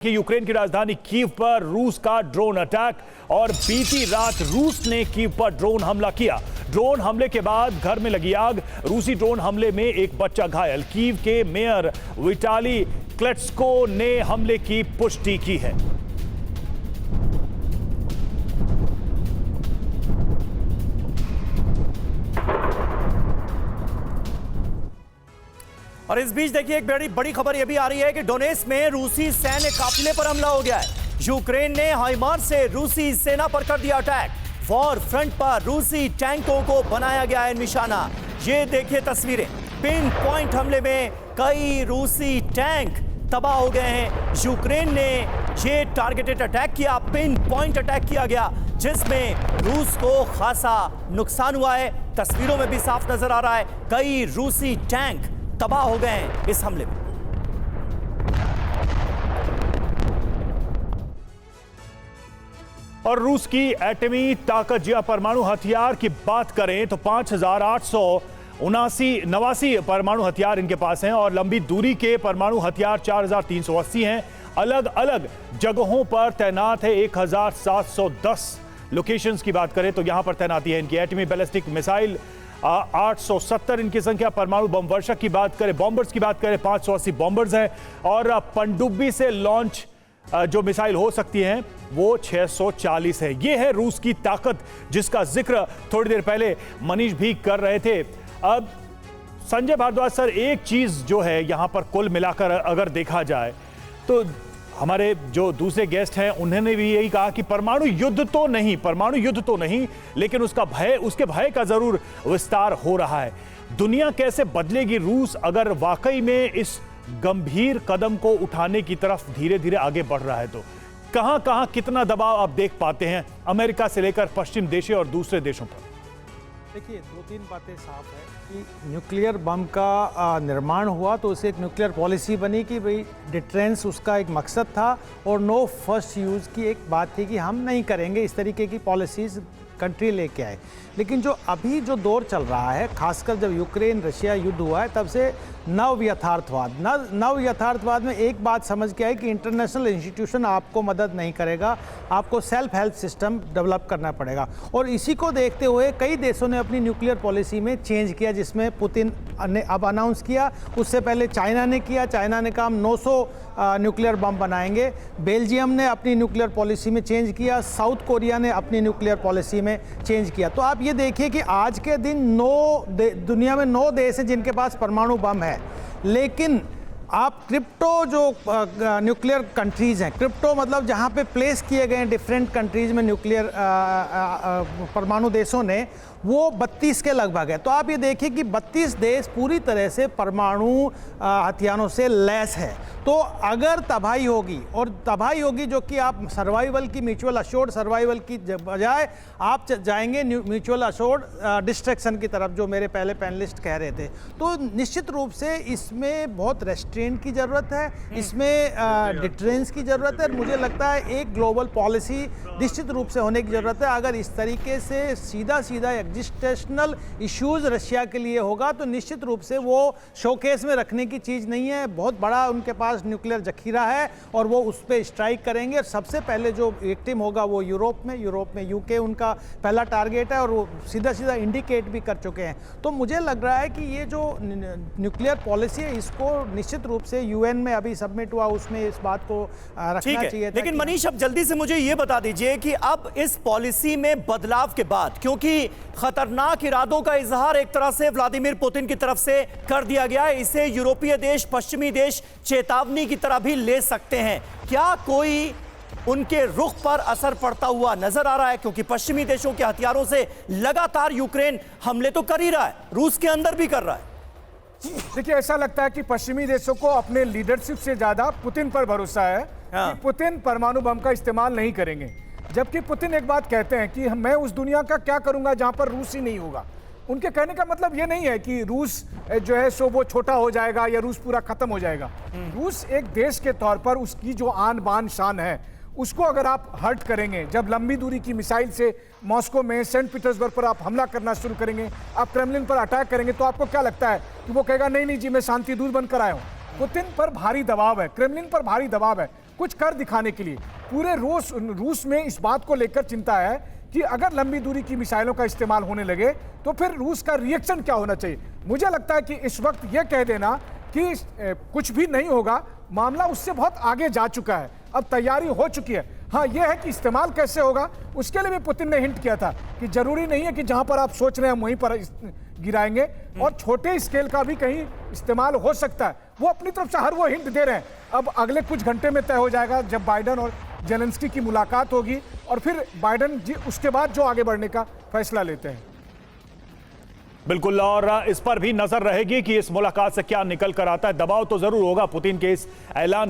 कि यूक्रेन की राजधानी कीव पर रूस का ड्रोन अटैक और बीती रात रूस ने कीव पर ड्रोन हमला किया। ड्रोन हमले के बाद घर में लगी आग। रूसी ड्रोन हमले में एक बच्चा घायल। कीव के मेयर विटाली क्लेट्स्को ने हमले की पुष्टि की है। और इस बीच देखिए एक बड़ी खबर यह भी आ रही है कि डोनेट्स्क में रूसी सैन्य काफिले पर हमला हो गया है। यूक्रेन ने हाइमार्स से रूसी सेना पर कर दिया अटैक। वॉर फ्रंट पर रूसी टैंकों को बनाया गया है निशाना। ये देखिए तस्वीरें। पिन पॉइंट हमले में कई रूसी टैंक तबाह हो गए हैं। यूक्रेन ने ये टारगेटेड अटैक किया, पिन पॉइंट अटैक किया गया, जिसमें रूस को खासा नुकसान हुआ है। तस्वीरों में भी साफ नजर आ रहा है कई रूसी टैंक तबाह हो गए हैं इस हमले में। और रूस की एटमी ताकत या परमाणु हथियार की बात करें तो 5,889 परमाणु हथियार इनके पास हैं और लंबी दूरी के परमाणु हथियार 4,380 हैं। अलग अलग जगहों पर तैनात है। 1,710 लोकेशंस की बात करें तो यहां पर तैनाती है इनकी। एटमी बैलिस्टिक मिसाइल 870 इनकी संख्या। परमाणु बम वर्षक की बात करें, बॉम्बर्स की बात करें 580 बॉम्बर्स हैं और पनडुब्बी से लॉन्च जो मिसाइल हो सकती हैं वो 640 है। ये है रूस की ताकत जिसका जिक्र थोड़ी देर पहले मनीष भी कर रहे थे। अब संजय भारद्वाज सर, एक चीज जो है यहां पर कुल मिलाकर अगर देखा जाए तो हमारे जो दूसरे गेस्ट हैं उन्होंने भी यही कहा कि परमाणु युद्ध तो नहीं, लेकिन उसके भय का जरूर विस्तार हो रहा है। दुनिया कैसे बदलेगी रूस अगर वाकई में इस गंभीर कदम को उठाने की तरफ धीरे धीरे आगे बढ़ रहा है तो कहां कितना दबाव आप देख पाते हैं अमेरिका से लेकर पश्चिम देशों और दूसरे देशों पर? देखिए, दो तीन बातें साफ है कि न्यूक्लियर बम का निर्माण हुआ तो उसे एक न्यूक्लियर पॉलिसी बनी कि भाई डिटरेंस उसका एक मकसद था और नो फर्स्ट यूज़ की एक बात थी कि हम नहीं करेंगे। इस तरीके की पॉलिसीज़ कंट्री लेके आए। लेकिन जो अभी जो दौर चल रहा है, खासकर जब यूक्रेन रशिया युद्ध हुआ है तब से नव यथार्थवाद में एक बात समझ के आई कि इंटरनेशनल इंस्टीट्यूशन आपको मदद नहीं करेगा, आपको सेल्फ हेल्प सिस्टम डेवलप करना पड़ेगा। और इसी को देखते हुए कई देशों ने अपनी न्यूक्लियर पॉलिसी में चेंज किया, जिसमें पुतिन ने अब अनाउंस किया। उससे पहले चाइना ने किया। चाइना ने कहा हम 900 न्यूक्लियर बम बनाएंगे। बेल्जियम ने अपनी न्यूक्लियर पॉलिसी में चेंज किया। साउथ कोरिया ने अपनी न्यूक्लियर पॉलिसी में चेंज किया। तो आप ये देखिए कि आज के दिन दुनिया में 9 देश हैं जिनके पास परमाणु बम है। लेकिन आप क्रिप्टो जो न्यूक्लियर कंट्रीज़ हैं, क्रिप्टो मतलब जहाँ पे प्लेस किए गए हैं डिफरेंट कंट्रीज़ में न्यूक्लियर परमाणु देशों ने, वो 32 के लगभग है। तो आप ये देखिए कि 32 देश पूरी तरह से परमाणु हथियारों से लैस है। तो अगर तबाही होगी जो कि आप सर्वाइवल की, म्यूचुअल अश्योर्ड सर्वाइवल की बजाय आप जाएंगे म्यूचुअल अश्योर्ड डिस्ट्रक्शन की तरफ, जो मेरे पहले पैनलिस्ट कह रहे थे। तो निश्चित रूप से इसमें बहुत रेस्ट्रेंट की ज़रूरत है, इसमें डिटरेंस की ज़रूरत है। मुझे लगता है एक ग्लोबल पॉलिसी निश्चित रूप से होने की ज़रूरत है। अगर इस तरीके से सीधा एग्जिस्टेशनल इश्यूज रशिया के लिए होगा तो निश्चित रूप से वो शोकेस में रखने की चीज़ नहीं है। बहुत बड़ा उनके पास न्यूक्लियर जखीरा है और वो उस पर स्ट्राइक करेंगे। और सबसे पहले जो विक्टिम होगा वो यूरोप में यूके उनका पहला टारगेट है और वो सीधा इंडिकेट भी कर चुके हैं। तो मुझे लग रहा है कि ये जो न्यूक्लियर पॉलिसी है इसको निश्चित रूप से यूएन में अभी सबमिट हुआ, उसमें इस बात को रखना चाहिए। लेकिन मनीष, अब जल्दी से मुझे ये बता दीजिए कि अब इस पॉलिसी में बदलाव के बाद, क्योंकि खतरनाक इरादों का इजहार एक तरह से व्लादिमीर पुतिन की तरफ से कर दिया गया है, इसे यूरोपीय देश, पश्चिमी देश चेतावनी की तरह भी ले सकते हैं। क्या कोई उनके रुख पर असर पड़ता हुआ नजर आ रहा है? क्योंकि पश्चिमी देशों के हथियारों से लगातार यूक्रेन हमले तो कर ही रहा है, रूस के अंदर भी कर रहा है। देखिए, ऐसा लगता है कि पश्चिमी देशों को अपने लीडरशिप से ज्यादा पुतिन पर भरोसा है कि पुतिन परमाणु बम का इस्तेमाल नहीं करेंगे। जबकि पुतिन एक बात कहते हैं कि मैं उस दुनिया का क्या करूंगा जहां पर रूस ही नहीं होगा। उनके कहने का मतलब ये नहीं है कि रूस जो है सो वो छोटा हो जाएगा या रूस पूरा खत्म हो जाएगा। रूस एक देश के तौर पर उसकी जो आन बान शान है उसको अगर आप हर्ट करेंगे, जब लंबी दूरी की मिसाइल से मॉस्को में, सेंट पीटर्सबर्ग पर आप हमला करना शुरू करेंगे, आप क्रेमलिन पर अटैक करेंगे, तो आपको क्या लगता है कि वो कहेगा नहीं नहीं जी मैं शांति दूत बनकर आया हूं? पुतिन पर भारी दबाव है, क्रेमलिन पर भारी दबाव है। कुछ कर दिखाने के लिए। पूरे रूस में इस बात को लेकर चिंता है कि अगर लंबी दूरी की मिसाइलों का इस्तेमाल होने लगे तो फिर रूस का रिएक्शन क्या होना चाहिए। मुझे लगता है कि इस वक्त यह कह देना कि कुछ भी नहीं होगा, मामला उससे बहुत आगे जा चुका है, अब तैयारी हो चुकी है। हाँ, यह है कि इस्तेमाल कैसे होगा उसके लिए भी पुतिन ने हिंट किया था कि जरूरी नहीं है कि जहां पर आप सोच रहे हैं वहीं पर गिराएंगे, और छोटे स्केल का भी कहीं इस्तेमाल हो सकता है। वो अपनी तरफ से हर वो हिंट दे रहे हैं। अब अगले कुछ घंटे में तय हो जाएगा जब बाइडन और जेलेंस्की की मुलाकात होगी, और फिर बाइडन जी उसके बाद जो आगे बढ़ने का फैसला लेते हैं। बिल्कुल, और इस पर भी नजर रहेगी कि इस मुलाकात से क्या निकल कर आता है। दबाव तो जरूर होगा पुतिन के इस ऐलान